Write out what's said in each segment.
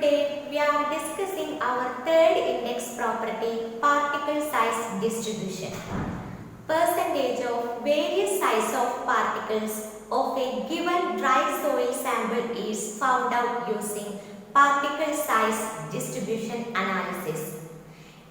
Today we are discussing our third index property, particle size distribution. Percentage of various size of particles of a given dry soil sample is found out using particle size distribution analysis.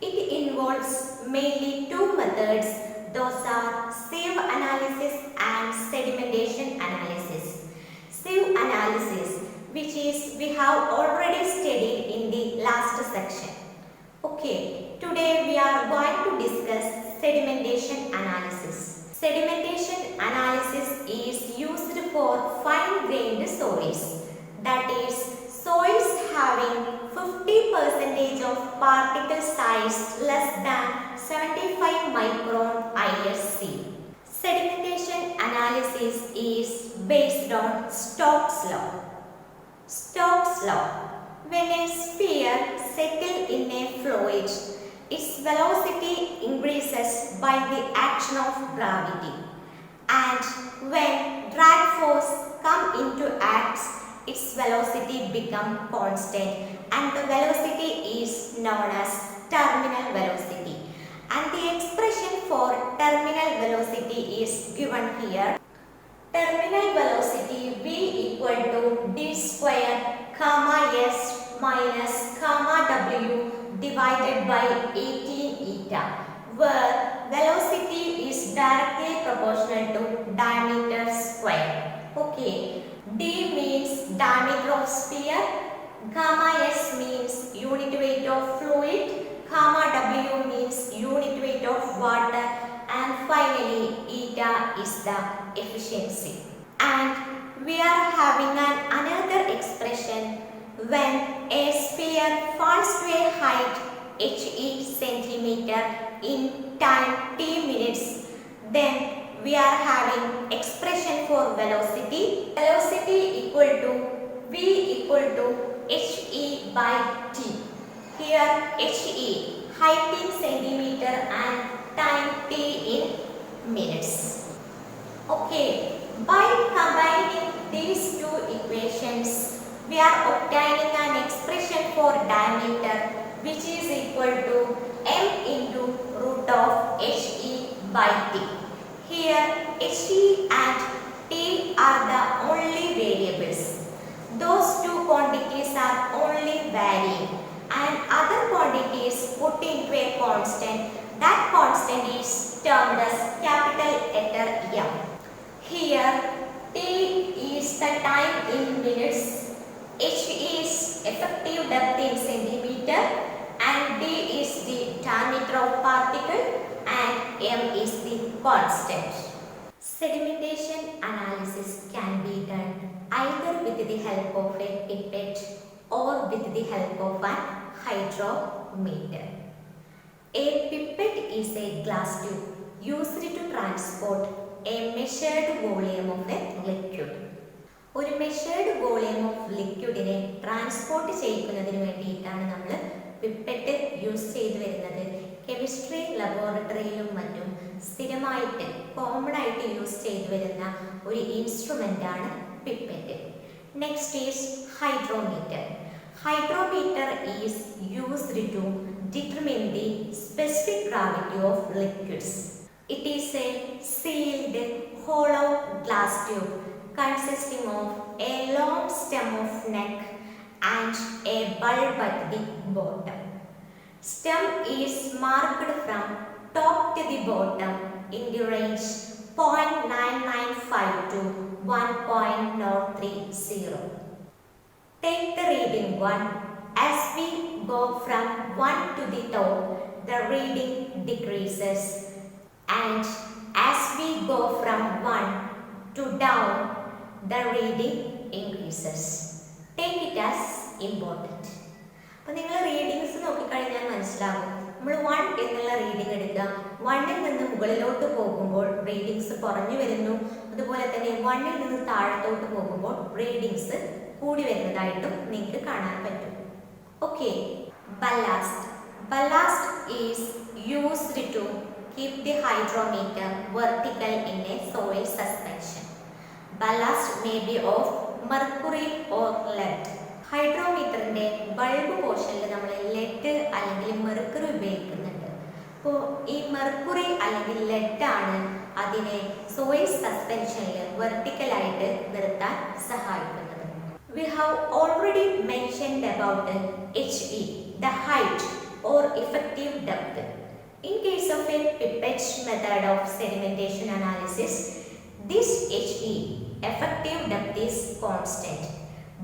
It involves mainly two methods. Those are sieve analysis and sedimentation analysis. Sieve analysis, which is we have already studied in the last section. Okay, today we are going to discuss sedimentation analysis. Sedimentation analysis is used for fine-grained soils, that is, soils having 50% of particle size less than 75 micron ISC. Sedimentation analysis is based on Stokes law. Stokes law. When a sphere settles in a fluid, its velocity increases by the action of gravity, and when drag force comes into act, its velocity becomes constant, and the velocity is known as terminal velocity. And the expression for terminal velocity is given here. Terminal velocity V equal to d square comma s minus comma w divided by 18 eta, where velocity is directly proportional to diameter square. Okay, d means diameter of sphere, gamma s means unit weight of fluid, comma w means unit weight of water, and finally eta is the efficiency. And we are having another expression when a sphere falls to a height he centimeter in time t minutes, then we are having expression for velocity. Velocity equal to v equal to he by t. Here he height in centimeter and time t in minutes. Okay, by combining these two equations, we are obtaining an expression for diameter which is equal to m into root of he by t. Here he and t are the only variables. Those two quantities are only varying, and other quantities put into a constant. That constant is termed as capital letter M. Here t is the time in minutes, h is effective depth in centimeter, and d is the diameter of particle, and m is the constant. Sedimentation analysis can be done either with the help of a pipette or with the help of an hydrometer. A pipette is a glass tube used to transport a measured volume of a liquid. ഒരു measured volume of ലിക്വിഡിനെ transport ചെയ്യുന്നതിന് വേണ്ടിയിട്ടാണ് നമ്മൾ pipette use ചെയ്തു വരുന്നത്. Chemistry ലബോറട്ടറിയിലും മറ്റും സ്ഥിരമായിട്ട് common ആയിട്ട് use ചെയ്തു വരുന്ന ഒരു ഇൻസ്ട്രുമെൻ്റാണ് pipette. Next is hydrometer. Hydrometer is used to determine the specific gravity of liquids. It is a sealed hollow glass tube consisting of a long stem of neck and a bulb at the bottom. Stem is marked from top to the bottom in the range 0.995 to 1.030. Take the reading 1. As we go from 1 to the top, the reading decreases, and as we go from 1 to down, the reading increases. Take it as important. അപ്പോൾ നിങ്ങൾ readings നോക്കിക്കഴിഞ്ഞാൽ മനസ്സിലാകും. നമ്മൾ 1 എന്നുള്ള reading എടുക്കുക, 1ൽ നിന്ന് മുകളിലോട്ട് പോകുമ്പോൾ റീഡിങ്സ് കുറഞ്ഞു വരുന്നു, അതുപോലെ തന്നെ 1ൽ നിന്ന് താഴത്തോട്ട് പോകുമ്പോൾ റീഡിങ്സ് കൂടി വരുന്നതായിട്ടും നിങ്ങൾക്ക് കാണാൻ പറ്റും. Okay, ballast. Ballast is used to keep the hydrometer vertical in a soil suspension. Ballast may be of mercury or lead. ഹൈഡ്രോമീറ്ററിൻ്റെ നമ്മുടെ ബൾബ് പോർഷനിൽ നമ്മൾ ലെഡ് അല്ലെങ്കിൽ മെർക്കുറി ഉപയോഗിക്കുന്നുണ്ട്. അപ്പോൾ ഈ മെർക്കുറി അല്ലെങ്കിൽ ലെഡ് ആണ് അതിനെ സോയിൽ സസ്പെൻഷനിൽ വെർട്ടിക്കലായിട്ട് നിർത്താൻ സഹായിക്കുന്നത്. We have already mentioned about HE, the height or effective depth. In case of a pipette method of sedimentation analysis, this HE, effective depth, is constant.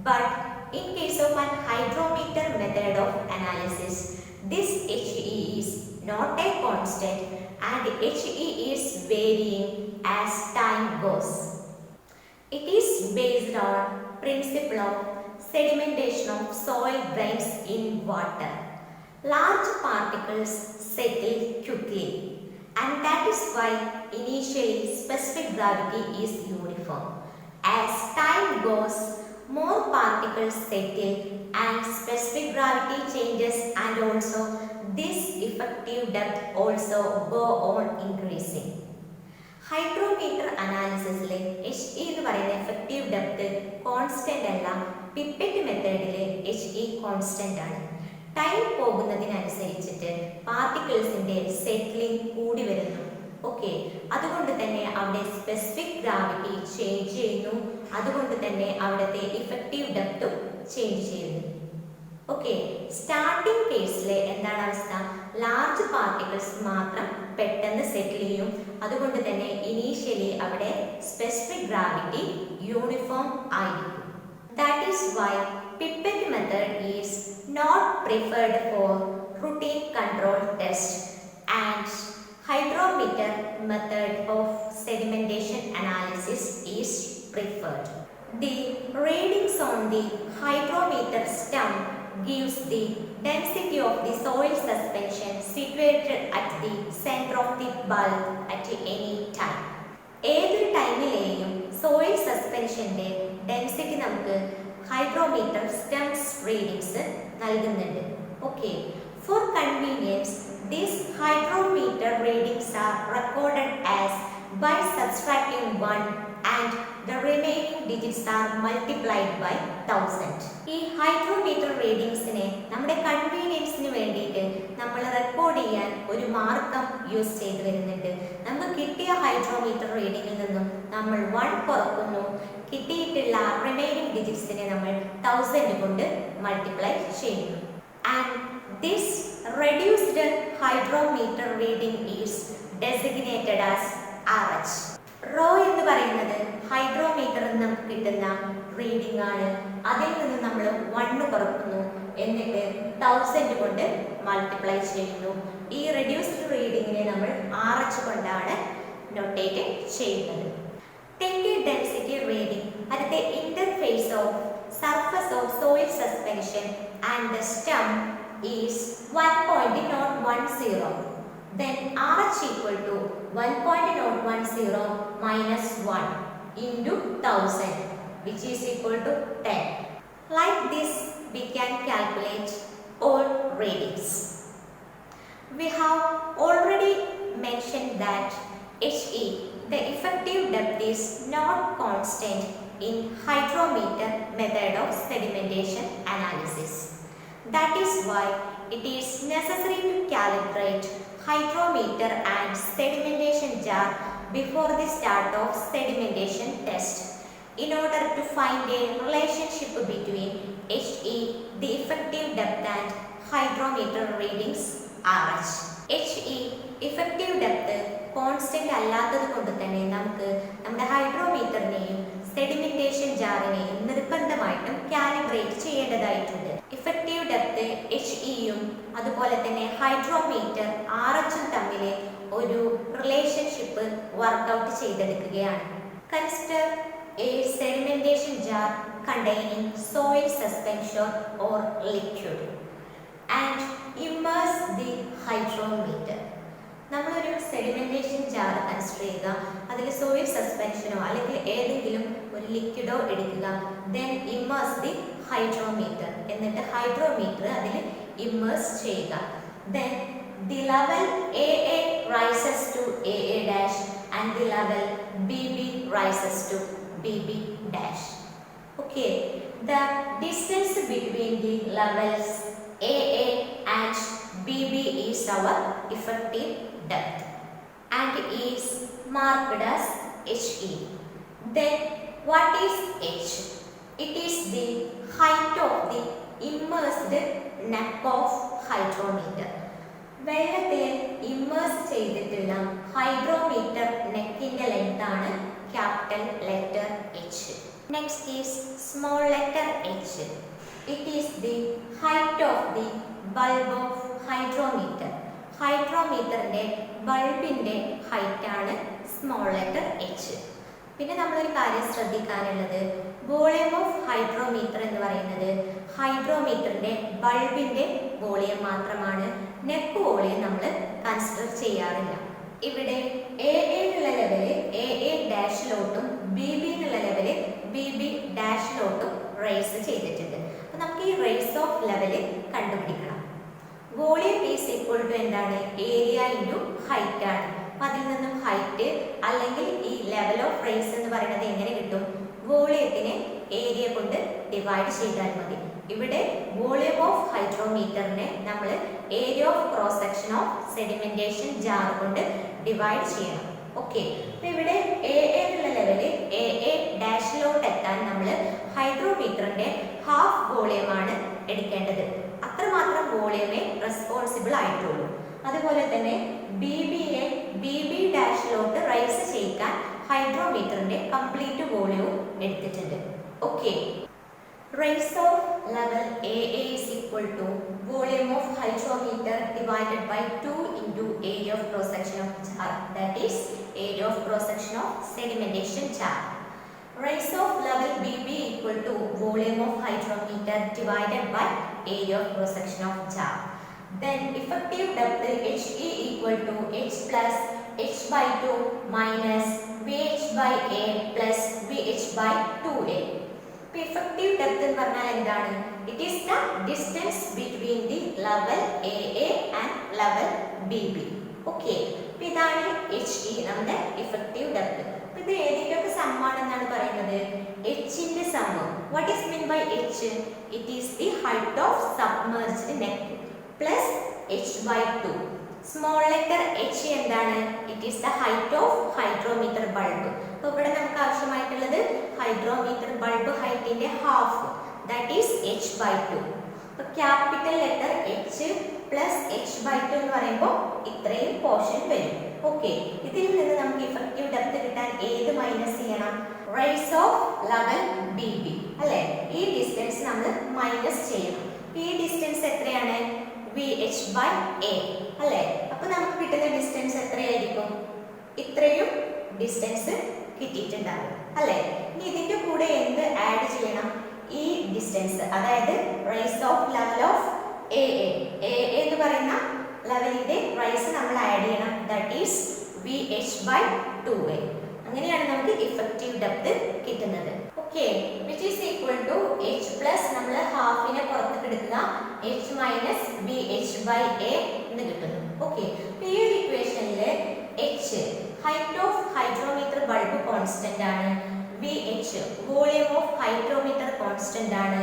But in case of an hydrometer method of analysis, this HE is not a constant and HE is varying as time goes. It is based on principle of sedimentation of soil grains in water. Large particles settle quickly, and that is why initially specific gravity is uniform. As time goes, more particles settle and specific gravity changes, and also this effective depth also go on increasing. Hydrometer അനാലിസിസിൽ HE എന്ന് പറയുന്ന effective depth constant അല്ല. Pipette മെത്തേഡിൽ HE constant ആണ്. Time പോകുന്നതിനനുസരിച്ചിട്ട് പാർട്ടിക്കിൾസിന്റെ settling കൂടി വരുന്നു. ഓക്കെ, അതുകൊണ്ട് തന്നെ അവിടെ സ്പെസിഫിക് ഗ്രാവിറ്റി ചേഞ്ച് ചെയ്യുന്നു. അതുകൊണ്ട് തന്നെ അവിടുത്തെ ഇഫക്റ്റീവ് ഡെപ്തും ചേഞ്ച് ചെയ്യുന്നു. ഓക്കെ, സ്റ്റാർട്ടിംഗ് കേസിൽ എന്താണ് അവസ്ഥ? ലാർജ് പാർട്ടിക്കിൾസ് മാത്രം പെട്ടെന്ന് സെറ്റിൽ ചെയ്യും. അതുകൊണ്ട് തന്നെ ഇനീഷ്യലി അവിടെ സ്പെസിഫിക് ഗ്രാവിറ്റി യൂണിഫോം ആയിരിക്കും. That is why pipette method is not preferred for routine control test and hydrometer method of sedimentation analysis is preferred. The readings on the hydrometer stump gives the density of the soil suspension situated at the center of the bulb at any time. ഏതൊരു ടൈമിലെയും soil സസ്പെൻഷന്റെ density നമുക്ക് hydrometer stumps readings നൽകുന്നുണ്ട്. Okay, for convenience, these hydrometer readings are recorded as by subtracting 1 and the remaining digits are multiplied by 1000. ഈ hydrometer റീഡിങ്സിനെ നമ്മുടെ കൺവീനിയൻസിന് വേണ്ടിയിട്ട് നമ്മൾ record ചെയ്യാൻ ഒരു മാർഗം യൂസ് ചെയ്ത് വരുന്നുണ്ട്. നമുക്ക് കിട്ടിയ ഹൈഡ്രോമീറ്റർ റീഡിങ്ങിൽ നിന്നും നമ്മൾ 1 കുറക്കുന്നു. കിട്ടിയിട്ടുള്ള റിമൈനിങ് ഡിജിറ്റ്സിനെ നമ്മൾ 1000 കൊണ്ട് മൾട്ടിപ്ലൈ ചെയ്യുന്നു. And this reduced hydrometer reading is designated as RH. Rho എന്ന് പറയുന്നത് ഹൈഡ്രോമീറ്ററിൽ നിന്ന് നമുക്ക് കിട്ടുന്ന റീഡിംഗ് ആണ്. അതിൽ നിന്ന് നമ്മൾ 1 കുറക്കുന്നു, എന്നിട്ട് 1000 കൊണ്ട് മൾട്ടിപ്ലൈ ചെയ്യുന്നു. ഈ റെഡ്യൂസ്ഡ് റീഡിങ്ങിനെ നമ്മൾ RH കൊണ്ടാണ് നൊട്ടേറ്റ് ചെയ്യുന്നത്. Take a density reading at the interface of surface of soil suspension and the stump is 1.010. Then RH equal to 1.010 minus 1 into 1000, which is equal to 10. Like this, we can calculate all readings. We have already mentioned that HE, the effective depth, is not constant in hydrometer method of sedimentation analysis. That is why it is necessary to calibrate hydrometer and sedimentation jar before the start of sedimentation test in order to find a relationship between HE, the effective depth, and hydrometer readings RH. HE effective depth constant അല്ലാത്തത് കൊണ്ട് തന്നെ നമുക്ക് നമ്മുടെ ഹൈഡ്രോമീറ്ററിനെയും sedimentation ജാറിനെയും നിർബന്ധമായിട്ടും calibrate ചെയ്യേണ്ടതായിട്ടുണ്ട്. Effective depth HEയും അതുപോലെ തന്നെ hydrometer RHും തമ്മിൽ ഒരു റിലേഷൻഷിപ്പ് വർക്ക്ഔട്ട് ചെയ്തെടുക്കുകയാണ്. Consider A sedimentation jar containing soil suspension or liquid and immerse the hydrometer. നമ്മളൊരു സെഡിമെന്റേഷൻ ജാർ കൺസിഡർ ചെയ്യുക, അതിൽ സോയിൽ സസ്പെൻഷനോ അല്ലെങ്കിൽ ഏതെങ്കിലും ഒരു ലിക്വിഡോ എടുക്കുക. ദെൻ ഇമ്മേഴ്സ് ദി ഹൈഡ്രോമീറ്റർ, എന്നിട്ട് ഹൈഡ്രോമീറ്റർ അതിൽ ഇമ്മേഴ്സ് ചെയ്യുക. Then the level AA rises to AA dash and the level BB rises to BB dash. Okay, The distance between the levels AA and BB is our effective depth and is marked as HE. Then what is H? It is the height of the immersed neck of hydrometer. വെള്ളത്തിൽ immerse ചെയ്തിട്ടുള്ള hydrometer നെക്കിന്റെ length ആണ് capital letter H. Next is small letter H. It is the height of the bulb of hydrometer. ഹൈഡ്രോമീറ്ററിന്റെ ബൾബിന്റെ height ആണ് small letter H. പിന്നെ നമ്മളൊരു കാര്യം ശ്രദ്ധിക്കാനുള്ളത്, വോളിയം ഓഫ് ഹൈഡ്രോമീറ്റർ എന്ന് പറയുന്നത് ഹൈഡ്രോമീറ്ററിന്റെ ബൾബിന്റെ വോളിയം മാത്രമാണ്. നെക്ക് വോളിയം നമ്മൾ കൺസിഡർ ചെയ്യാറില്ല. ഇവിടെ എ എന്നുള്ള ലെവല് എ ഡാഷിലോട്ടും ബി ബി എന്നുള്ള ലെവല് ബി ബി ഡാഷിലോട്ടും റേസ് ചെയ്തിട്ടുണ്ട്. അപ്പൊ നമുക്ക് ഈ റേസ് ഓഫ് ലെവല് കണ്ടുപിടിക്കണം. വോളിയം ഈസ് ഈക്വൽ ടു എന്താണ്? ഏരിയ ഇൻറ്റു ഹൈറ്റ് ആണ്. അപ്പൊ അതിൽ നിന്നും ഹൈറ്റ് അല്ലെങ്കിൽ ഈ ലെവൽ ഓഫ് റേസ് എന്ന് പറയുന്നത് എങ്ങനെ കിട്ടും? വോളിയത്തിനെ ഏരിയ കൊണ്ട് ഡിവൈഡ് ചെയ്താൽ മതി. ഇവിടെ വോളിയം ഓഫ് ഹൈഡ്രോമീറ്ററിനെ നമ്മൾ area of cross section of sedimentation jar കൊണ്ട് ഡിവൈഡ് ചെയ്യണം. ഓക്കെ, അപ്പൊ ഇവിടെ എ എന്നുള്ള ലെവല് എ ഡാഷിലോട്ട് എത്താൻ നമ്മൾ ഹൈഡ്രോമീറ്ററിന്റെ ഹാഫ് വോളിയം ആണ് എടുക്കേണ്ടത്. അത്രമാത്രം വോളിയമേ റെസ്പോൺസിബിൾ ആയിട്ടുള്ളൂ. അതുപോലെ തന്നെ ബി ബി ഡാഷിലോട്ട് റൈസ് ചെയ്യിക്കാൻ ഹൈഡ്രോമീറ്ററിന്റെ കംപ്ലീറ്റ് വോളിയവും എടുത്തിട്ടുണ്ട്. Okay, rice of level A is equal to volume of hydrometer divided by 2 into area of cross section of jar, that is area of cross section of sedimentation jar. Rise of level BB equal to volume of hydrometer divided by area of cross section of jar. Then effective depth HE equal to H plus H by 2 minus VH by A plus VH by 2A. Effective depth എന്ന് പറഞ്ഞാൽ എന്താണ്? It is the distance between the level AA and level BB. Okay, അപ്പോൾ ഇതാണ് HE നമ്മുടെ effective depth. അപ്പോൾ ഇത് ഏതിൻ്റെയൊക്കെ സമ്മാണെന്നാണ് പറയുന്നത്? Hന്റെ സമ്മം. What is meant by H? It is the height of submerged neck plus H by 2. Small letter H എന്താണ്? It is the height of hydrometer bulb. അപ്പോൾ ഇവിടെ നമുക്ക് ആവശ്യമായിട്ടുള്ളത് ഹൈഡ്രോമീറ്റർ ബൾബ് ഹൈറ്റിന്റെ half, that is H by 2. അപ്പോൾ capital letter H plus H by 2 എന്ന് പറയുമ്പോൾ ഇത്രയും പോർഷൻ വരും. ഓക്കെ, ഇതിൽ നിന്ന് നമുക്ക് ഇഫക്റ്റീവ് ഡെപ്ത് കിട്ടാൻ ഏത് മൈനസ് ചെയ്യണം? Rice of level B B അല്ലേ? ഈ ഡിസ്റ്റൻസ് നമ്മൾ മൈനസ് ചെയ്യണം. ഈ ഡിസ്റ്റൻസ് എത്രയാണ്? VH by A അല്ലേ? അപ്പോൾ നമുക്ക് കിട്ടുന്ന ഡിസ്റ്റൻസ് എത്രയായിരിക്കും? ഇത്രയും ഡിസ്റ്റൻസ് കിട്ടിയിട്ടുണ്ടാവും അല്ലേ? ഇനി ഇതിന്റെ കൂടെ എന്ത് ആഡ് ചെയ്യണം? ഈ ഡിസ്റ്റൻസ്, അതായത് rise of level of A എന്ന് പറയുന്ന ലെവലിന്റെ റൈസ് നമ്മൾ ആഡ് ചെയ്യണം, that is VH by 2A. അങ്ങനെയാണ് നമുക്ക് ഇഫക്റ്റീവ് ഡെപ്ത് കിട്ടുന്നത്. Okay, which is equal to H plus നമ്മൾ ഹാഫിനെ പുറത്തേക്ക് എടുക്കുക, H minus VH by A എന്ന് കിട്ടുന്നു. ഓക്കെ, ഈ ഒരു ഇക്വേഷനിൽ H height of hydrometer bulb constant ആണ്, VH volume of hydrometer constant ആണ്,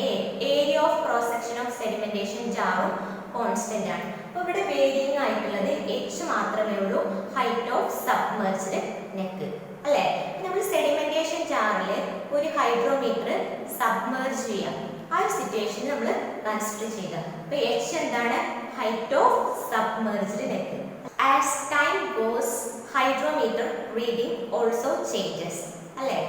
A area of cross section of sedimentation ജാറും കോൺസ്റ്റന്റ് ആണ്. അപ്പോൾ ഇവിടെ വേരിയിങ് ആയിട്ടുള്ളത് H മാത്രമേ ഉള്ളൂ, ഹൈറ്റ് ഓഫ് സബ്മേർജ്ഡ് നെക്ക് അല്ലേ? നമ്മൾ സെഡിമെന്റേഷൻ ജാറിൽ ഒരു ഹൈഡ്രോമീറ്റർ സബ്മേർജ് ചെയ്യാം. ആ ഒരു സിറ്റുവേഷൻ നമ്മൾ കൺസിഡർ ചെയ്യുക. അപ്പോൾ H എന്താണ്? Height of submerged neck. As time goes hydrometer reading also changes അല്ലേ?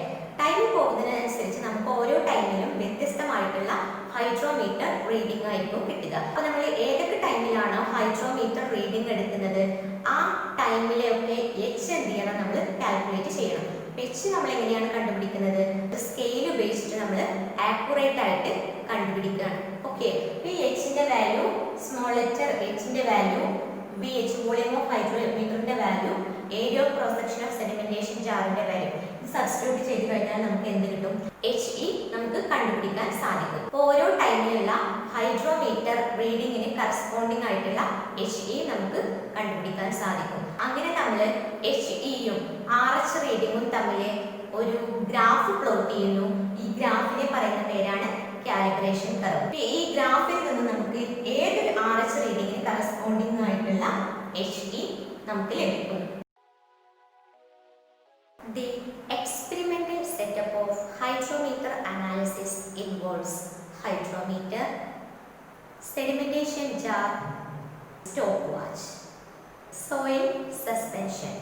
ടൈം പോകുന്നതിനനുസരിച്ച് നമുക്ക് ഓരോ ടൈമിലും വ്യത്യസ്തമായിട്ടുള്ള ഹൈഡ്രോമീറ്റർ റീഡിംഗ് ആയിരിക്കും കിട്ടുക. അപ്പോൾ നമ്മൾ ഏതൊക്കെ ടൈമിലാണോ ഹൈഡ്രോമീറ്റർ റീഡിംഗ് എടുക്കുന്നത് ആ ടൈമിലൊക്കെ H എന്ത് ചെയ്യണം? നമ്മൾ കാൽക്കുലേറ്റ് ചെയ്യണം. H നമ്മൾ എങ്ങനെയാണ് കണ്ടുപിടിക്കുന്നത്? സ്കെയിൽ ഉപയോഗിച്ചിട്ട് നമ്മൾ ആക്യുറേറ്റ് ആയിട്ട് കണ്ടുപിടിക്കുകയാണ്. ഓക്കെ, ഈ Hന്റെ വാല്യൂ, സ്മോൾ ലെറ്റർ Hന്റെ വാല്യൂ, VH വോളിയം ഓഫ് ഹൈഡ്രോമീറ്ററിന്റെ value, area of cross section of sedimentation ജാറിന്റെ വാല്യൂ സബ്സ്റ്റിറ്റ്യൂട്ട് ചെയ്ത് കഴിഞ്ഞാൽ നമുക്ക് എന്ത് കിട്ടും? HE നമുക്ക് കണ്ടുപിടിക്കാൻ സാധിക്കും. അപ്പോൾ ഓരോ ടൈമിലുള്ള ഹൈഡ്രോമീറ്റർ റീഡിങ്ങിന് കറസ്പോണ്ടിങ് ആയിട്ടുള്ള HE നമുക്ക് കണ്ടുപിടിക്കാൻ സാധിക്കും. അങ്ങനെ നമ്മൾ HEയും RH റീഡിങ്ങും തമ്മിൽ ഒരു ഗ്രാഫ് പ്ലോട്ട് ചെയ്യുന്നു. ഈ ഗ്രാഫിനെ പറയുന്ന പേരാണ് കാലിബ്രേഷൻ കർവ്. ഈ ഗ്രാഫിൽ നിന്ന് നമുക്ക് ഏതൊരു RHS റീഡിങ്ങിന് കറസ്പോണ്ടിങ് ആയിട്ടുള്ള HE നമുക്ക് ലഭിക്കും. The experimental setup of hydrometer analysis involves hydrometer, sedimentation jar, stopwatch, soil suspension.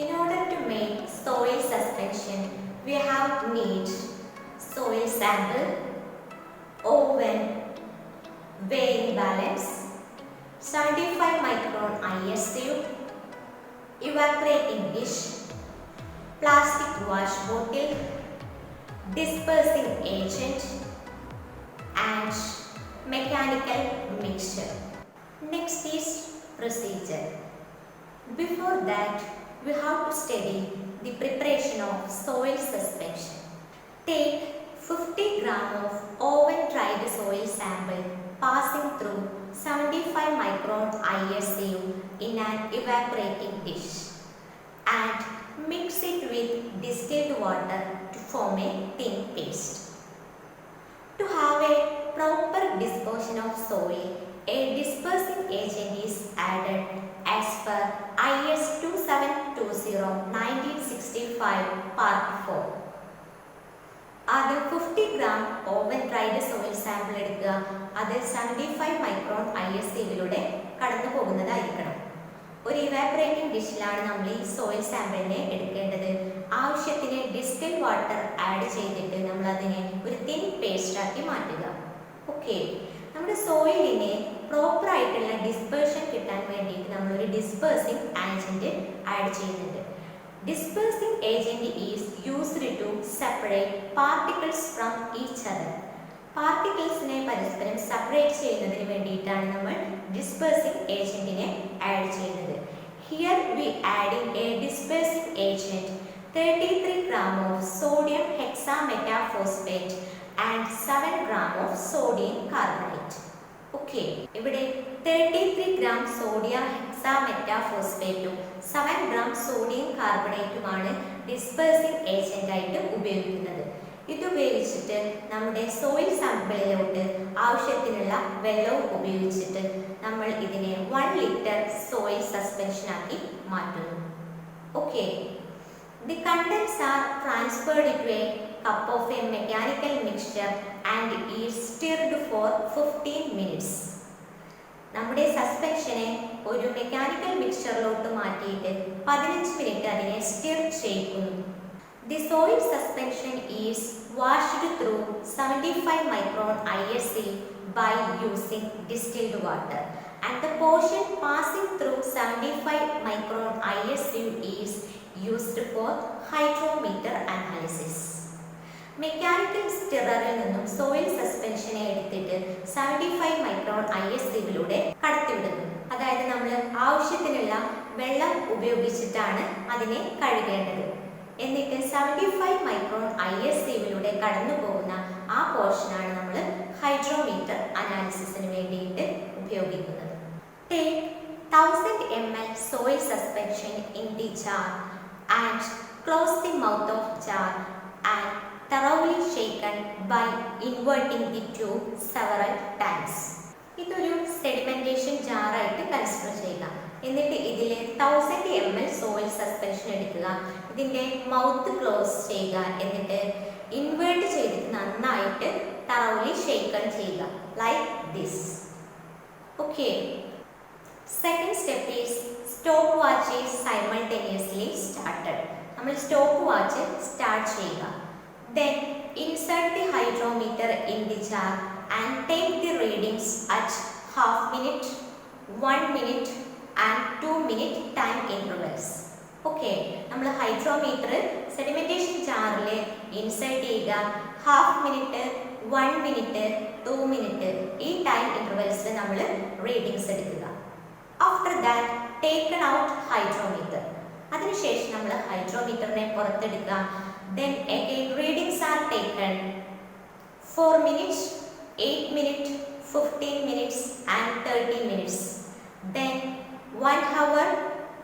In order to make soil suspension, we have need soil sample, oven, weighing balance, 75 micron ISU, evaporating dish, plastic wash bottle, dispersing agent, and mechanical mixture. Next is procedure. Before that, we have to study the preparation of soil suspension. Take 50 gram of oven dried soil sample passing through 75 micron ISU in an evaporating dish and mix it with distilled water to form a thin paste. To have a proper dispersion of soil, a dispersing agent is added as per IS 2720-1965 Part 4. ആദ്യം 50 gram oven dried soil sample എടുക്കുക. അത് 75 micron ISUവിലൂടെ കടന്നു പോകുന്നതായിരിക്കണം. ഒരു ഇവാപറേറ്റിംഗ് ഡിഷിലാണ് നമ്മൾ ഈ soil സാമ്പിളിനെ എടുക്കേണ്ടത്. ആവശ്യത്തിന് distil water add ചെയ്തിട്ട് നമ്മൾ അതിനെ ഒരു തിൻ പേസ്റ്റ് ആക്കി മാറ്റുക. ഓക്കെ, നമ്മുടെ സോയിലിനെ പ്രോപ്പർ ആയിട്ടുള്ള ഡിസ്പേർഷൻ കിട്ടാൻ വേണ്ടിയിട്ട് നമ്മളൊരു ഡിസ്പേഴ്സിംഗ് ഏജന്റ് ആഡ് ചെയ്യുന്നുണ്ട്. Dispersing agent is used to separate particles from each other. പാർട്ടിക്കിൾസിനെ പരസ്പരം സെപ്പറേറ്റ് ചെയ്യുന്നതിന് വേണ്ടിയിട്ടാണ് നമ്മൾ ഡിസ്പേഴ്സിംഗ് ഏജന്റിനെ ആഡ് ചെയ്യുന്നത്. Here we adding a dispersing agent 33 gram of sodium hexametaphosphate and 7 gram of sodium carbonate. Okay, ഇവിടെ 33 gram sodium ഹെക്സാമെറ്റാഫോസ്ഫേറ്റും 7 gram sodium കാർബണേറ്റുമാണ് dispersing agent ആയിട്ട് ഉപയോഗിക്കുന്നത്. ഇതുപയോഗിച്ചിട്ട് നമ്മുടെ സോയിൽ സാമ്പിളിലോട്ട് ആവശ്യത്തിനുള്ള വെള്ളവും ഉപയോഗിച്ചിട്ട് നമ്മൾ ഇതിനെ 1 ലിറ്റർ സോയിൽ സസ്പെൻഷൻ ആക്കി മാറ്റുന്നു. Okay, the contents are transferred into a cup of a mechanical mixture and is stirred for 15 minutes. നമ്മുടെ സസ്പെൻഷനെ ഒരു മെക്കാനിക്കൽ മിക്സ്ചറിലോട്ട് മാറ്റിയിട്ട് 15 മിനിറ്റ് അതിനെ stir ചെയ്യിക്കുന്നു. The soil suspension is washed through 75 micron ISE by using distilled water and the portion passing through 75 micron ISU is used for hydrometer analysis. Mechanical സ്റ്റിററിൽ നിന്നും soil സസ്പെൻഷനെ എടുത്തിട്ട് 75 micron ISUവിലൂടെ കടത്തിവിടുന്നു. അതായത് നമ്മൾ ആവശ്യത്തിനുള്ള വെള്ളം ഉപയോഗിച്ചിട്ടാണ് അതിനെ കഴുകേണ്ടത്. എന്നിട്ട് 75 മൈക്രോൺ ISUവിലൂടെ കടന്നു പോകുന്ന ആ പോർഷനാണ് നമ്മൾ ഹൈഡ്രോമീറ്റർ അനാലിസിസിന് വേണ്ടിയിട്ട് ഉപയോഗിക്കുന്നത്. Take 1000 ml soil suspension in the jar and close the mouth of jar and thoroughly shaken by inverting the tube several times. ഇതൊരു സെഡിമെന്റേഷൻ ജാറായിട്ട് കൺസിഡർ ചെയ്യുക. എന്നിട്ട് ഇതിൽ 1000 ml സോയിൽ സസ്പെൻഷൻ എടുക്കുക. ഇതിൻ്റെ മൗത്ത് ക്ലോസ് ചെയ്യുക. എന്നിട്ട് ഇൻവേർട്ട് ചെയ്തിട്ട് നന്നായിട്ട് thoroughly shaken ചെയ്യുക. Like this. Okay, second step is stop watch is simultaneously started. നമ്മൾ സ്റ്റോപ്പ് വാച്ച് സ്റ്റാർട്ട് ചെയ്യുക. Then insert the hydrometer in the jar and take the readings at half minute, 1 minute and 2 minute time intervals. Okay, നമ്മൾ hydrometer sedimentation ജാറിൽ insert ചെയ്യുക. Half minute, 1 minute, 2 minute ഈ time ഇന്റർവെൽസിൽ നമ്മൾ readings എടുക്കുക. After that taken out hydrometer. അതിനുശേഷം നമ്മൾ ഹൈഡ്രോമീറ്ററിനെ പുറത്തെടുക്കുക. Then again readings are taken 4 minutes, 8 minutes, 15 minutes and 30 minutes. Then 1 hour,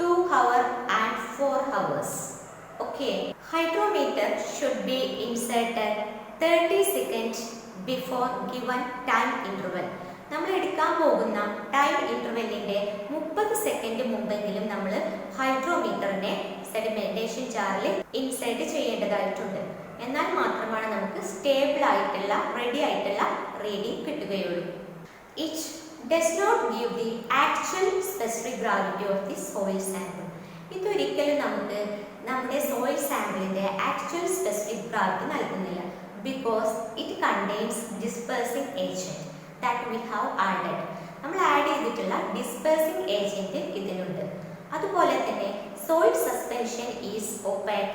2 hour and 4 hours. Okay, hydrometer should be inserted 30 seconds before given time interval. നമ്മൾ എടുക്കാൻ പോകുന്ന time ഇന്റർവെല്ലിന്റെ 30 second മുമ്പെങ്കിലും നമ്മൾ ഹൈഡ്രോമീറ്ററിനെ sedimentation ജാറിൽ insert ചെയ്യേണ്ടതായിട്ടുണ്ട്. എന്നാൽ മാത്രമാണ് നമുക്ക് സ്റ്റേബിൾ ആയിട്ടുള്ള റെഡി ആയിട്ടുള്ള റീഡിംഗ് കിട്ടുകയുള്ളൂ. It does not give the actual specific gravity of the soil sample. ഇതൊരിക്കലും നമുക്ക് നമ്മുടെ സോയിൽ സാമ്പിളിന്റെ ആക്ച്വൽ സ്പെസിഫിക് ഗ്രാവിറ്റി നൽകുന്നില്ല. Because it contains dispersing agent that we have added. നമ്മൾ ആഡ് ചെയ്തിട്ടുള്ള ഡിസ്പേഴ്സിംഗ് ഏജന്റ് ഇതിലുണ്ട്. അതുപോലെ തന്നെ soil suspension is opaque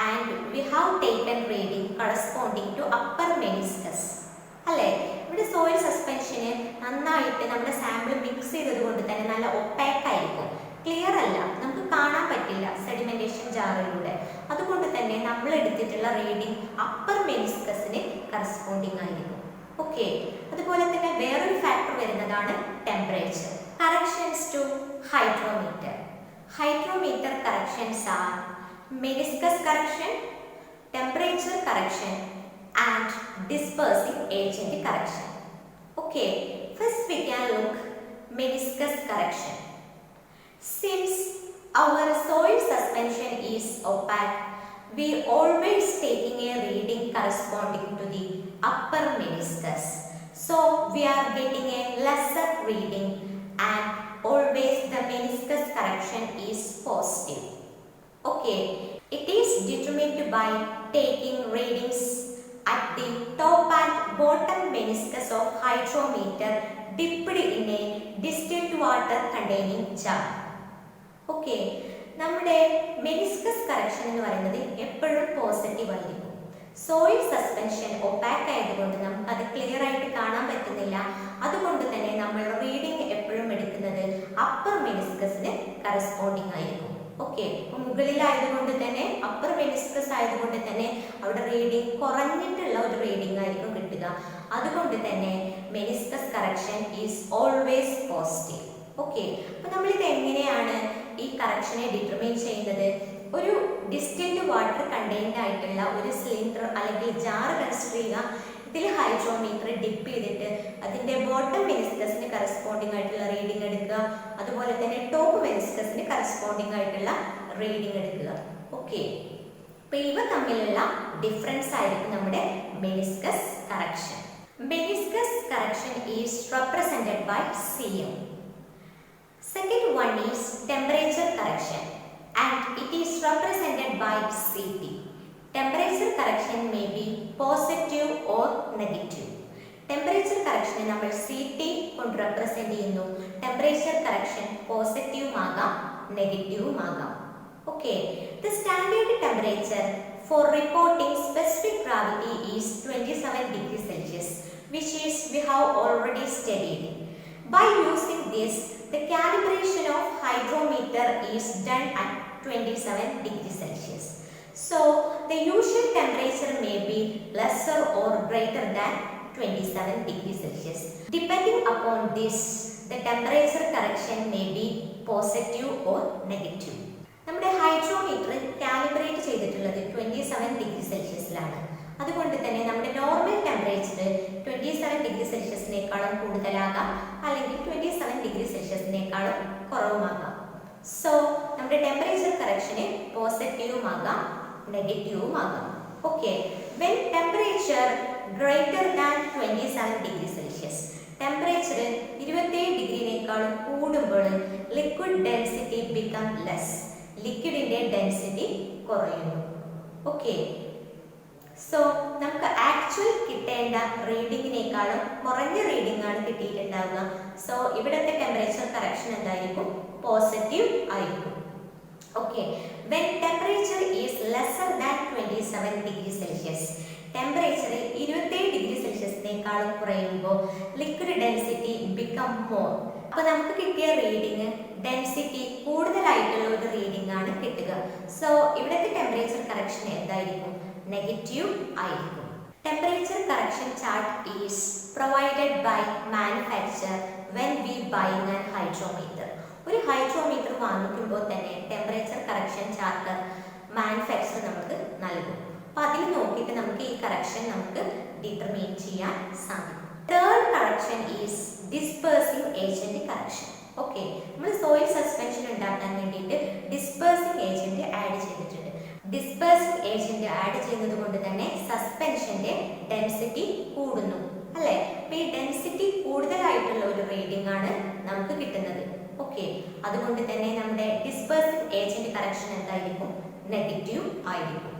and we have taken reading corresponding to upper meniscus. അല്ലേ, ഇവിടെ സോയിൽ സസ്പെൻഷന് നന്നായിട്ട് നമ്മുടെ സാമ്പിൾ മിക്സ് ചെയ്തത് കൊണ്ട് തന്നെ നല്ല ഒപ്പാക്ക് ആയിരിക്കും, ക്ലിയർ അല്ല, നമുക്ക് കാണാൻ പറ്റില്ല സെഡിമെന്റേഷൻ ജാറിലൂടെ. അതുകൊണ്ട് തന്നെ നമ്മൾ എടുത്തിട്ടുള്ള റീഡിംഗ് അപ്പർ മെനിസ്കസിന് കറസ്പോണ്ടിങ് ആയിരിക്കും. ഓക്കെ, അതുപോലെ തന്നെ വേറൊരു ഫാക്ടർ വരുന്നതാണ് temperature. Corrections to hydrometer. Hydrometer corrections are meniscus correction, temperature correction and dispersing agent correction. Okay, first we can look meniscus correction. Since our soil suspension is opaque, we always taking a reading corresponding to the upper meniscus. So we are getting a lesser reading and always the meniscus correction is positive. Okay, it is determined by taking readings at the top and bottom meniscus of hydrometer dipped in a distilled water containing jar. Okay, നമ്മുടെ meniscus correction എന്ന് പറയുന്നത് എപ്പോഴും positive ആയിരിക്കും. Soil suspension opaque ആയതുകൊണ്ട് നമുക്ക് അത് clear ആയിട്ട് കാണാൻ പറ്റുന്നില്ല. അതുകൊണ്ട് തന്നെ നമ്മൾ റീഡിംഗ് എപ്പോഴും എടുക്കുന്നത് അപ്പർ മെനിസ്കസിന് കറസ്പോണ്ടിങ് ആയിരിക്കും. ഓക്കെ, മുകളിലായതുകൊണ്ട് തന്നെ അപ്പർ മെനിസ്കസ് ആയതുകൊണ്ട് തന്നെ അവിടെ റീഡിംഗ് കുറഞ്ഞിട്ടുള്ള ഒരു റീഡിംഗ് ആയിരിക്കും കിട്ടുക. അതുകൊണ്ട് തന്നെ meniscus correction is always positive. Okay, അപ്പൊ നമ്മൾ ഇത് എങ്ങനെയാണ് ഈ കറക്ഷനെ ഡിറ്റർമൈൻ ചെയ്യുന്നത്? ഒരു ഡിസ്റ്റിൽഡ് വാട്ടർ കണ്ടെയ്ൻഡ് ആയിട്ടുള്ള ഒരു സിലിണ്ടർ അല്ലെങ്കിൽ ജാർ കൺസിഡർ ചെയ്യുക. ഇതിൽ ഹൈഡ്രോമീറ്റർ ഡിപ്പ് ചെയ്തിട്ട് അതിന്റെ ബോട്ടം മെനിസ്കസിന് കറസ്പോണ്ടിങ് ആയിട്ടുള്ള റീഡിംഗ് എടുക്കുക. അതുപോലെ തന്നെ ടോപ്പ് മെനിസ്കസിന് കറസ്പോണ്ടിങ് ആയിട്ടുള്ള റീഡിംഗ് എടുക്കുക. ഓക്കെ, അപ്പൊ ഇവ തമ്മിലുള്ള ഡിഫറൻസ് ആയിരിക്കും നമ്മുടെ meniscus correction. Meniscus correction is represented by CM. Second one is temperature correction and it is represented by CT. Temperature correction may be positive or negative. Temperature correction നമ്മൾ CT കൊണ്ട് represent ചെയ്യുന്നു. Temperature correction positive ആകാം negative ആകാം. Okay, the standard temperature for reporting specific gravity is 27 degrees Celsius, which is we have already studied. By using this, the calibration of hydrometer is done at 27 degrees Celsius. So, the usual temperature may be lesser or greater than 27 degrees Celsius. Depending upon this, the temperature correction may be positive or negative. നമ്മുടെ hydrometer calibrate ചെയ്തിട്ടുള്ളത് 27 degree സെൽഷ്യസിലാണ്. അതുകൊണ്ട് തന്നെ നമ്മുടെ normal temperature 27 degree സെൽഷ്യസിനേക്കാളും കൂടുതലാകാം അല്ലെങ്കിൽ 27 degree സെൽഷ്യസിനേക്കാളും കുറവുമാകാം. സോ നമ്മുടെ ടെമ്പറേച്ചർ കറക്ഷന് പോസിറ്റീവും ആകാം നെഗറ്റീവും ആകാം. Okay, when temperature greater than 27 degree celsius, temperature 27 ഡിഗ്രിനേക്കാളും കൂടുമ്പോൾ ലിക്വിഡ് ഡെൻസിറ്റി ബിക്കം ലെസ്, ലിക്വിഡിന്റെ ഡെൻസിറ്റി കുറയുന്നു. ഓക്കെ, സോ നമുക്ക് ആക്ച്വൽ കിട്ടേണ്ട റീഡിങ്ങിനേക്കാളും കുറഞ്ഞ റീഡിംഗ് ആണ് കിട്ടിയിട്ടുണ്ടാവുക. സോ ഇവിടുത്തെ ടെമ്പറേച്ചർ കറക്ഷൻ എന്തായിരിക്കും? പോസിറ്റീവ് ആയിരിക്കും. Okay, when temperature is lesser than 27 degree celsius, temperature 27 degree സെൽഷ്യസിനേക്കാളും കുറയുമ്പോൾ ലിക്വിഡ് ഡെൻസിറ്റി ബിക്കം മോർ. അപ്പൊ നമുക്ക് കിട്ടിയ റീഡിങ് ഡെൻസിറ്റി കൂടുതലായിട്ടുള്ള ഒരു റീഡിംഗ് ആണ് കിട്ടുക. സോ ഇവിടുത്തെ ടെമ്പറേച്ചർ കറക്ഷൻ എന്തായിരിക്കും? നെഗറ്റീവ് ആയിരിക്കും. Temperature correction chart is provided by manufacture when we buying an hydrometer. ഒരു ഹൈഡ്രോമീറ്റർ വാങ്ങിക്കുമ്പോൾ തന്നെ ടെമ്പറേച്ചർ കറക്ഷൻ ചാർട്ട് മാനുഫാക്ചർ നമുക്ക് നൽകും. അപ്പോൾ അതിൽ നോക്കിയിട്ട് നമുക്ക് ഈ കറക്ഷൻ നമുക്ക് ഡിറ്റർമിൻ ചെയ്യാൻ സാധിക്കും. Third correction is dispersing agent correction. Okay, നമ്മൾ സോയിൽ സസ്പെൻഷൻ ഉണ്ടാക്കാൻ വേണ്ടിയിട്ട് ഡിസ്പേഴ്സിംഗ് ഏജന്റ് ആഡ് ചെയ്തിട്ടുണ്ട്. ഡിസ്പേഴ്സിംഗ് ഏജന്റ് ആഡ് ചെയ്യുന്നത് കൊണ്ട് തന്നെ സസ്പെൻഷന്റെ ഡെൻസിറ്റി കൂടുന്നു അല്ലേ? അപ്പോൾ ഈ ഡെൻസിറ്റി കൂടുതലായിട്ടുള്ള ഒരു റീഡിംഗ് ആണ് നമുക്ക് കിട്ടുന്നത്. ഓക്കെ, അതുകൊണ്ട് തന്നെ നമ്മുടെ ഡിസ്പേഴ്സിംഗ് ഏജന്റ് കറക്ഷൻ എന്തായിരിക്കും? നെഗറ്റീവ് ആയിരിക്കും.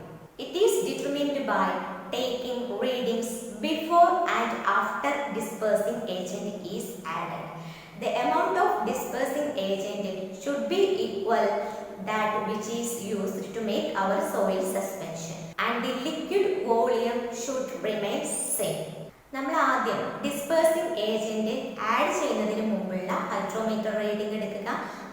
It is determined by taking readings before and after dispersing agent is added. The amount of dispersing agent should be equal that which is used to make our soil suspension and the liquid volume should remain same. നമ്മൾ ആദ്യം dispersing agent add ചെയ്യുന്നതിന് മുമ്പുള്ള hydrometer reading എടുക്കുക.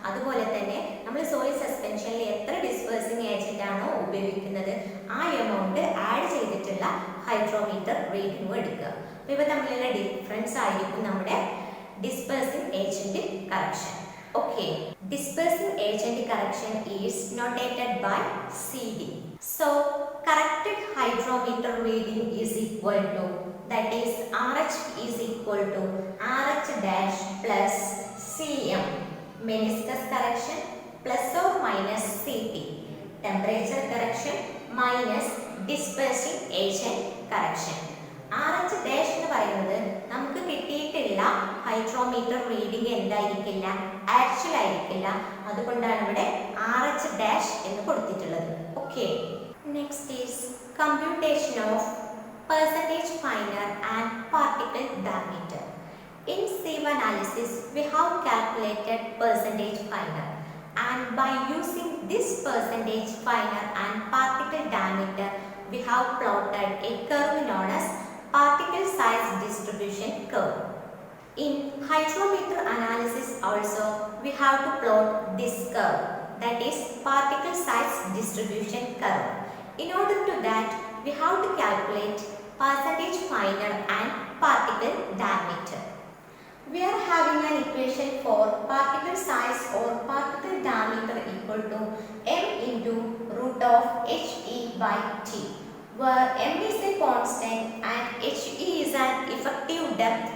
അതുപോലെ തന്നെ നമ്മൾ soil സസ്പെൻഷനിൽ എത്ര dispersing agent ആണോ ഉപയോഗിക്കുന്നത് ആ എമൗണ്ട് ആഡ് ചെയ്തിട്ടുള്ള ഹൈഡ്രോമീറ്റർ റീഡിംഗ് എടുക്കുക. അപ്പോൾ ഇവ തമ്മിലുള്ള ഡിഫറൻസ് ആയിരിക്കും നമ്മുടെ dispersing agent correction. Okay, dispersing agent correction is notated by CD. So corrected hydrometer reading is equal to, that is RH is equal to RH dash plus CM, meniscus correction plus or minus CT, temperature correction minus dispersing agent correction. RH dash എന്ന് പറയുന്നത് നമുക്ക് കിട്ടിയിട്ടുള്ള hydrometer reading എന്തായിരിക്കില്ല? Actual ആയിരിക്കില്ല. അതുകൊണ്ടാണ് ഇവിടെ RH dash എന്ന് കൊടുത്തിട്ടുള്ളത്. Okay, next is computation of percentage finer and particle diameter. In sieve analysis, we have calculated percentage finer, and by using this percentage finer and particle diameter, we have plotted a curve known as particle size distribution curve. In hydrometer analysis also, we have to plot this curve, that is particle size distribution curve. In order to that, we have to calculate percentage finer and particle diameter. We are having an equation for particle size or particle diameter equal to m into root of He by T, where m is a constant and He is an effective depth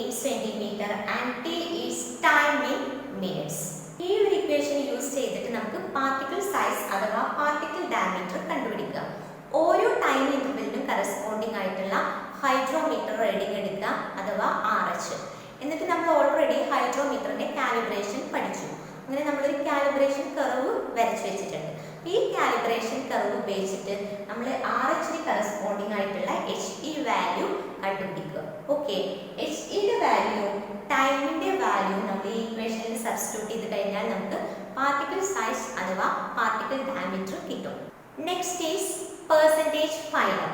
in centimeter and T is time in minutes. ഈ ഒരു equation use ചെയ്തിട്ട് നമുക്ക് particle size അഥവാ particle diameter കണ്ടുപിടിക്കാം. ഓരോ time ഇന്റർവെല്ലിനും corresponding ആയിട്ടുള്ള hydrometer reading എടുക്കുക അഥവാ RH. എന്നിട്ട് നമ്മൾ ഓൾറെഡി ഹൈഡ്രോമീറ്ററിന്റെ കാലിബ്രേഷൻ പഠിച്ചു. അങ്ങനെ നമ്മളൊരു കാലിബ്രേഷൻ കർവ് വരച്ചു വെച്ചിട്ടുണ്ട്. ഈ കാലിബ്രേഷൻ കർവ് ഉപയോഗിച്ചിട്ട് നമ്മൾ RH കറസ്പോണ്ടിങ് ആയിട്ടുള്ള He വാല്യൂ കണ്ടുപിടിക്കുക. ഓക്കെ, Heയുടെ വാല്യൂ ടൈമിന്റെ വാല്യൂ നമ്മൾ ഈ ഇക്വേഷനിൽ സബ്സ്റ്റിറ്റ്യൂട്ട് ചെയ്ത് കഴിഞ്ഞാൽ നമുക്ക് പാർട്ടിക്കിൾ സൈസ് അഥവാ പാർട്ടിക്കിൾ ഡയമീറ്റർ കിട്ടും. Next is percentage finer.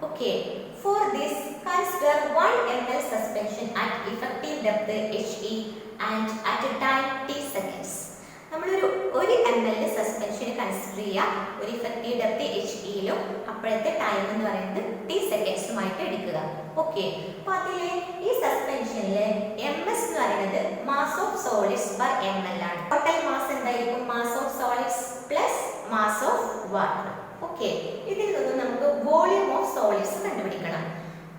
Okay, for this consider 1 ml suspension at effective depth He and at a time t seconds. നമ്മളൊരു 1 ml സസ്പെൻഷൻ കൺസിഡർ ചെയ്യുക. ഒരു ഇഫക്റ്റീവ് ഡെപ്ത് Heയിലും അപ്പോഴത്തെ ടൈം എന്ന് പറയുന്നത് t സെക്കൻഡ്സുമായിട്ട് എടുക്കുക. Okay, അപ്പോൾ അതിലെ ഈ സസ്പെൻഷനിൽ ms എന്ന് പറയുന്നത് mass of solids by ml ആണ്. ടോട്ടൽ മാസ് എന്തായിരിക്കും? Mass of solids plus mass of water. Okay, ഇതിൽ നിന്ന് നമുക്ക് വോളിയം ഓഫ് സോളിഡ്സ് കണ്ടുപിടിക്കണം.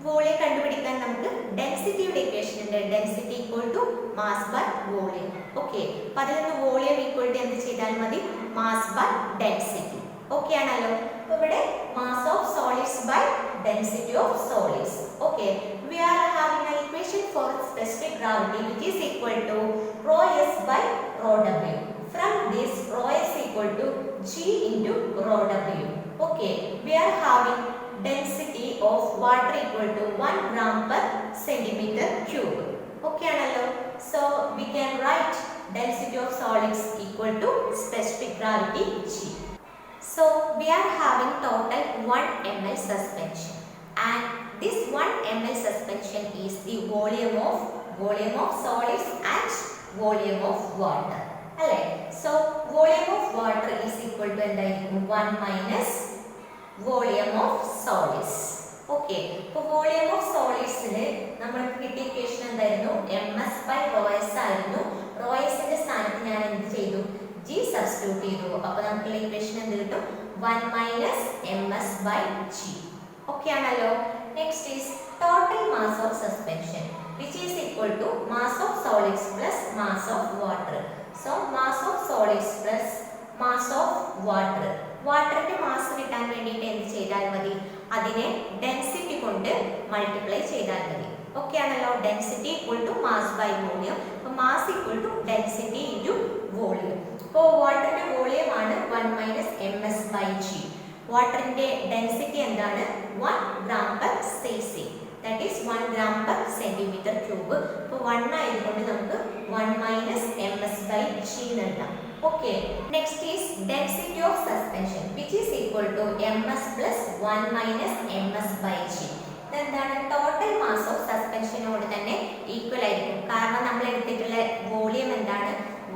വോളിയം കണ്ടുപിടിക്കാൻ നമുക്ക് ഡെൻസിറ്റിയുടെ ഇക്വേഷൻ ഉണ്ട്. Density equal to mass by volume. Okay, അപ്പോൾ അതിൽ നിന്ന് വോളിയം ഈക്വൽ ടു എന്ത് ചെയ്താൽ മതി? Mass by density. ഓക്കെ ആണല്ലോ? അപ്പോൾ ഇവിടെ mass of solids by density of solids. Okay, we are having an equation for specific gravity which is equal to rho s by rho w. From this, rho s equal to g into rho w. Okay, we are having density of water equal to 1 gram per centimeter cube. Okay analo? So we can write density of solids equal to specific gravity g. So we are having total 1 ml suspension, and this 1 ml suspension is the volume of solids and volume of water. Alright, so volume of water is equal to 1 minus volume of solids. Okay, so volume of solids നമ്മൾക്ക് കിട്ടിയ equation എന്തായിരുന്നു? ms by rho s ആയിരുന്നു. rho s ന്റെ സ്ഥാനത്ത് ഞാൻ എന്ത് ചെയ്തു? g substitute ചെയ്തു. അപ്പോൾ നമുക്ക് ഇക്വേഷൻ എന്ത് കിട്ടും? 1 minus ms by g. Okay ആണല്ലോ. Next is total mass of suspension which is equal to mass of solids plus mass of water. So mass of solids plus mass of water. വാട്ടറിന്റെ mass കിട്ടാൻ വേണ്ടിയിട്ട് എന്ത് ചെയ്താൽ മതി? അതിനെ density കൊണ്ട് multiply ചെയ്താൽ മതി. ഓക്കെ ആണല്ലോ. Density equal to mass by volume. അപ്പോൾ mass equal to density into volume. അപ്പോൾ വാട്ടറിന്റെ വോളിയം ആണ് 1 മൈനസ് ms ബൈ g. വാട്ടറിന്റെ ഡെൻസിറ്റി എന്താണ്? 1 gram per cc. That is 1 gram per centimeter cube. അപ്പോൾ 1 ആയതുകൊണ്ട് നമുക്ക് 1 മൈനസ് ms ബൈ g എന്നെഴുതാം. Okay. Next is density of suspension which is equal to ms plus 1 minus ms by g. ഇതെന്താണ്? Total mass of സസ്പെൻഷനോട് തന്നെ equal ആയിരിക്കും. കാരണം നമ്മൾ എടുത്തിട്ടുള്ള വോളിയം എന്താണ്?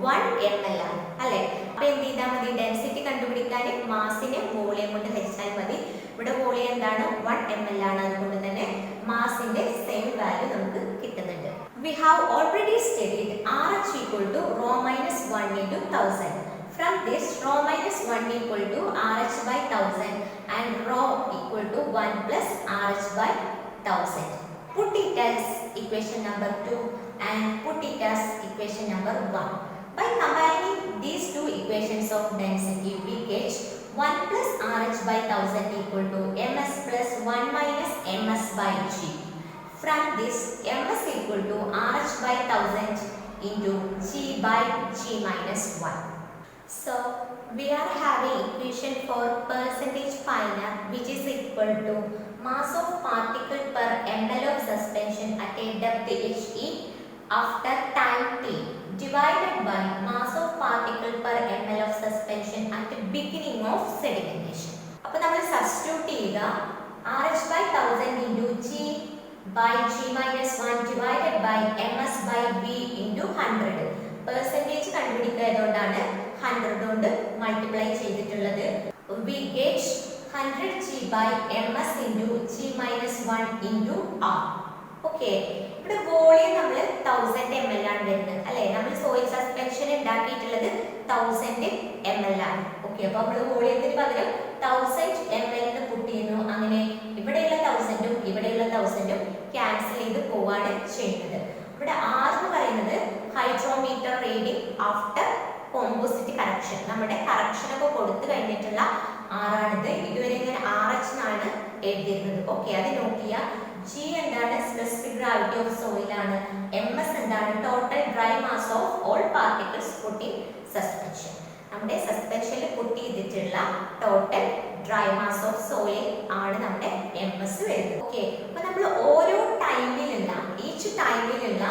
1 ml ആണ് അല്ലേ? അപ്പോൾ എന്ത് ചെയ്താൽ മതി? ഡെൻസിറ്റി കണ്ടുപിടിക്കാൻ മാസിനെ വോളിയം കൊണ്ട് ഹരിച്ചാൽ മതി. ഇവിടെ വോളിയം എന്താണ്? 1 ml ആണ്. അതുകൊണ്ട് തന്നെ മാസിന്റെ സെയിം വാല്യൂ നമുക്ക് കിട്ടുന്നുണ്ട്. We have already studied RH equal to rho minus 1 into 1000. From this, rho minus 1 equal to RH by 1000 and rho equal to 1 plus RH by 1000. Put it as equation number 2 and put it as equation number 1. By combining these two equations of density, we get 1 plus RH by 1000 equal to ms plus 1 minus ms by g. From this, ms equal to RH by 1000 into g by g minus 1. So, we are having equation for percentage final which is equal to mass of particle per ml of suspension at a depth he after time t divided by mass of particle per ml of suspension at the beginning of sedimentation. അപ്പോൾ നമ്മൾ substitute ചെയ്യുക RH by 1000 into g by g minus 1 divided by ms by v into 100. Percentage കണ്ടുപിടിക്കുന്നതുകൊണ്ടാണ് 100 കൊണ്ട് multiply ചെയ്തിട്ടുള്ളത്. We get 100g by ms into g minus 1 into r. Okay. ഇവിടെ volume നമ്മൾ 1000 ml ആണ് വരുന്നത് അല്ലേ? നമ്മൾ സോയിൽ സസ്പെൻഷൻ ഉണ്ടാക്കിയിട്ടുള്ളത് 1000 ml ആണ്. ഓക്കെ. അപ്പോൾ നമ്മൾ വോളിയത്തിന് പകരം 1000 ml എന്ന് പുട്ട് ചെയ്യുന്നു. അങ്ങനെ ഇവിടെയുള്ള 1000ഉം ഇവിടെയുള്ള 1000ഉം ക്യാൻസൽ ചെയ്ത് പോവാണ് ചെയ്യുന്നത്. ഇവിടെ R എന്ന് പറയുന്നത് hydrometer reading after composite correction. നമ്മുടെ കറക്ഷൻ ഒക്കെ കൊടുത്തു കഴിഞ്ഞിട്ടുള്ള ആറാണിത്. ഇതുവരെ ഇങ്ങനെ RH എന്നാണ് എഴുതിയിരുന്നത്. ഓക്കെ. അത് നോട്ട് ചെയ്യുക. G എന്താണ്? സ്പെസിഫിക് ഗ്രാവിറ്റി ഓഫ് സോയിൽ ആണ്. ms എന്താണ്? Total dry mass of all particles put in suspension. നമ്മുടെ സസ്പെൻഷനിൽ പുട്ട് ചെയ്തിട്ടുള്ള total dry mass of soil ആണ് നമ്മുടെ ms വരുന്നത്. ഓക്കെ. അപ്പോൾ നമ്മൾ ഓരോ ടൈമിലുള്ള ഈച്ച് ടൈമിലുള്ള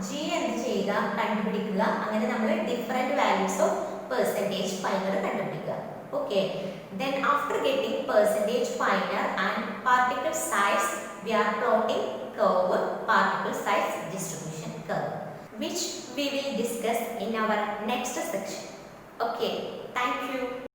g എന്ത് ചെയ്യുക? കണ്ടുപിടിക്കുക. അങ്ങനെ നമ്മൾ different values of percentage finer കണ്ടുപിടിക്കുക. Okay. Then after getting percentage finer and particle size, we are plotting curve, particle size distribution curve, which we will discuss in our next section. Okay, thank you.